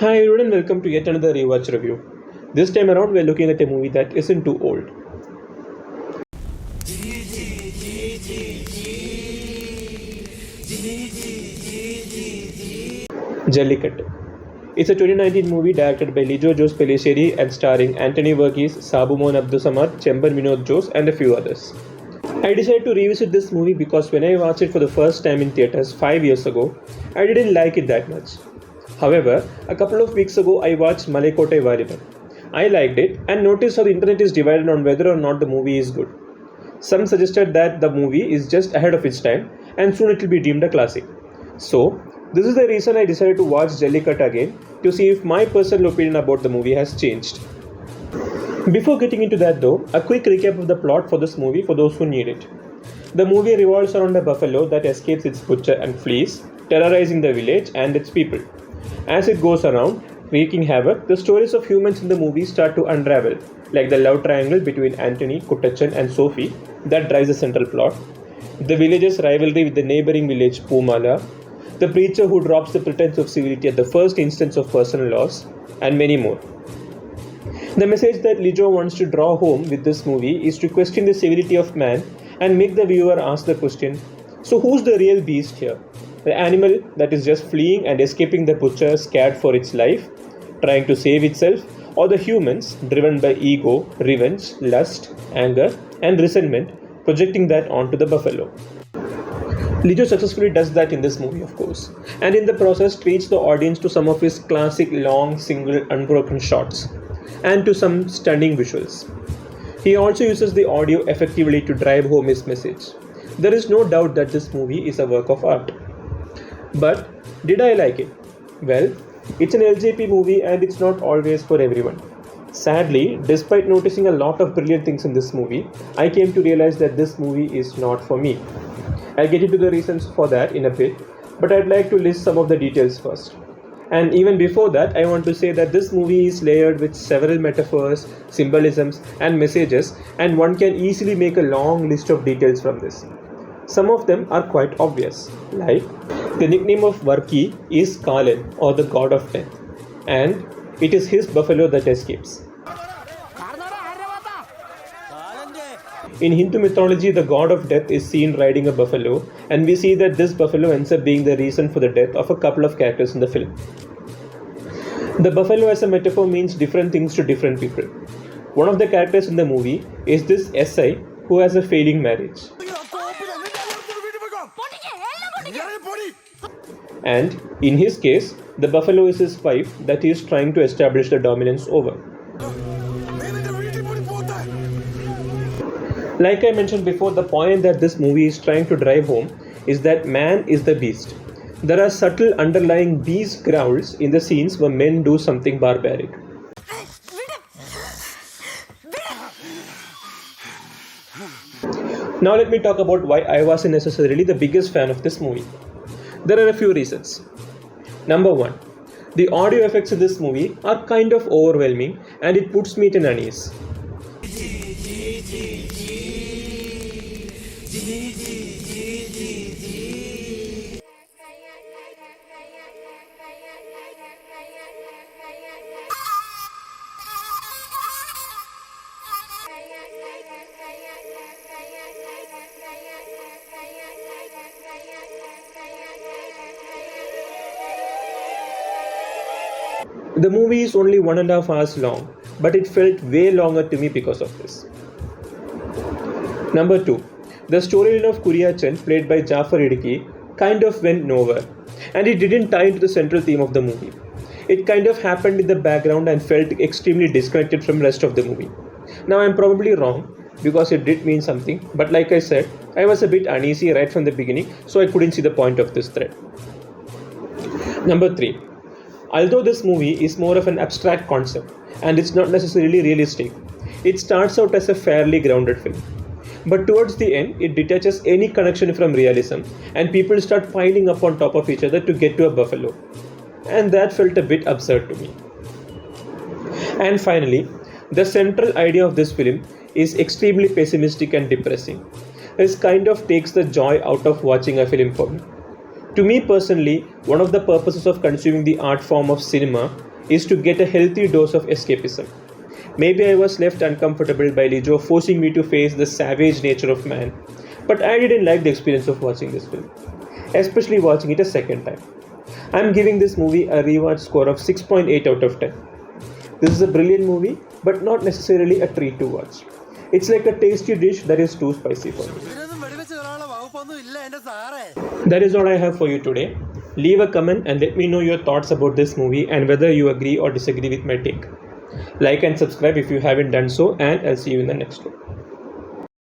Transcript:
Hi everyone and welcome to yet another Rewatch review. This time around we are looking at a movie that isn't too old. Jallikattu. It's a 2019 movie directed by Lijo Jose Pellissery and starring Anthony Verghese, Sabumon Abdusamad, Chemban Vinod Jose and a few others. I decided to revisit this movie because when I watched it for the first time in theatres 5 years ago, I didn't like it that much. However, a couple of weeks ago I watched Malayalam Valiban. I liked it and noticed how the internet is divided on whether or not the movie is good. Some suggested that the movie is just ahead of its time and soon it will be deemed a classic. So, this is the reason I decided to watch Jallikattu again to see if my personal opinion about the movie has changed. Before getting into that though, a quick recap of the plot for this movie for those who need it. The movie revolves around a buffalo that escapes its butcher and flees, terrorizing the village and its people. As it goes around, wreaking havoc, the stories of humans in the movie start to unravel, like the love triangle between Anthony, Kuttachan and Sophie that drives the central plot, the village's rivalry with the neighboring village Pumala, the preacher who drops the pretense of civility at the first instance of personal loss, and many more. The message that Lijo wants to draw home with this movie is to question the civility of man and make the viewer ask the question, so who's the real beast here? The animal that is just fleeing and escaping the butcher scared for its life, trying to save itself, or the humans driven by ego, revenge, lust, anger, and resentment, projecting that onto the buffalo. Lijo successfully does that in this movie, of course, and in the process treats the audience to some of his classic long, single, unbroken shots, and to some stunning visuals. He also uses the audio effectively to drive home his message. There is no doubt that this movie is a work of art. But did I like it? Well, it's an LJP movie and it's not always for everyone. Sadly, despite noticing a lot of brilliant things in this movie, I came to realize that this movie is not for me. I'll get into the reasons for that in a bit, but I'd like to list some of the details first. And even before that, I want to say that this movie is layered with several metaphors, symbolisms, and messages, and one can easily make a long list of details from this. Some of them are quite obvious, like the nickname of Varki is Kalan or the god of death, and it is his buffalo that escapes. In Hindu mythology, the god of death is seen riding a buffalo, and we see that this buffalo ends up being the reason for the death of a couple of characters in the film. The buffalo as a metaphor means different things to different people. One of the characters in the movie is this SI who has a failing marriage. And in his case, the buffalo is his wife that he is trying to establish the dominance over. Like I mentioned before, the point that this movie is trying to drive home is that man is the beast. There are subtle underlying beast growls in the scenes where men do something barbaric. Now let me talk about why I wasn't necessarily the biggest fan of this movie. There are a few reasons. Number one, the audio effects in this movie are kind of overwhelming and it puts me at an unease. The movie is only 1.5 hours long, but it felt way longer to me because of this. Number 2. The storyline of Kuriyachan, played by Jafar Idiki, kind of went nowhere, and it didn't tie into the central theme of the movie. It kind of happened in the background and felt extremely disconnected from the rest of the movie. Now I'm probably wrong, because it did mean something, but like I said, I was a bit uneasy right from the beginning, so I couldn't see the point of this thread. Number 3. Although this movie is more of an abstract concept and it's not necessarily realistic, it starts out as a fairly grounded film. But towards the end, it detaches any connection from realism and people start piling up on top of each other to get to a buffalo. And that felt a bit absurd to me. And finally, the central idea of this film is extremely pessimistic and depressing. This kind of takes the joy out of watching a film for me. To me personally, one of the purposes of consuming the art form of cinema is to get a healthy dose of escapism. Maybe I was left uncomfortable by Lijo forcing me to face the savage nature of man, but I didn't like the experience of watching this film, especially watching it a second time. I'm giving this movie a rewatch score of 6.8 out of 10. This is a brilliant movie, but not necessarily a treat to watch. It's like a tasty dish that is too spicy for me. That is all I have for you today. Leave a comment and let me know your thoughts about this movie and whether you agree or disagree with my take. Like and subscribe if you haven't done so, and I'll see you in the next one.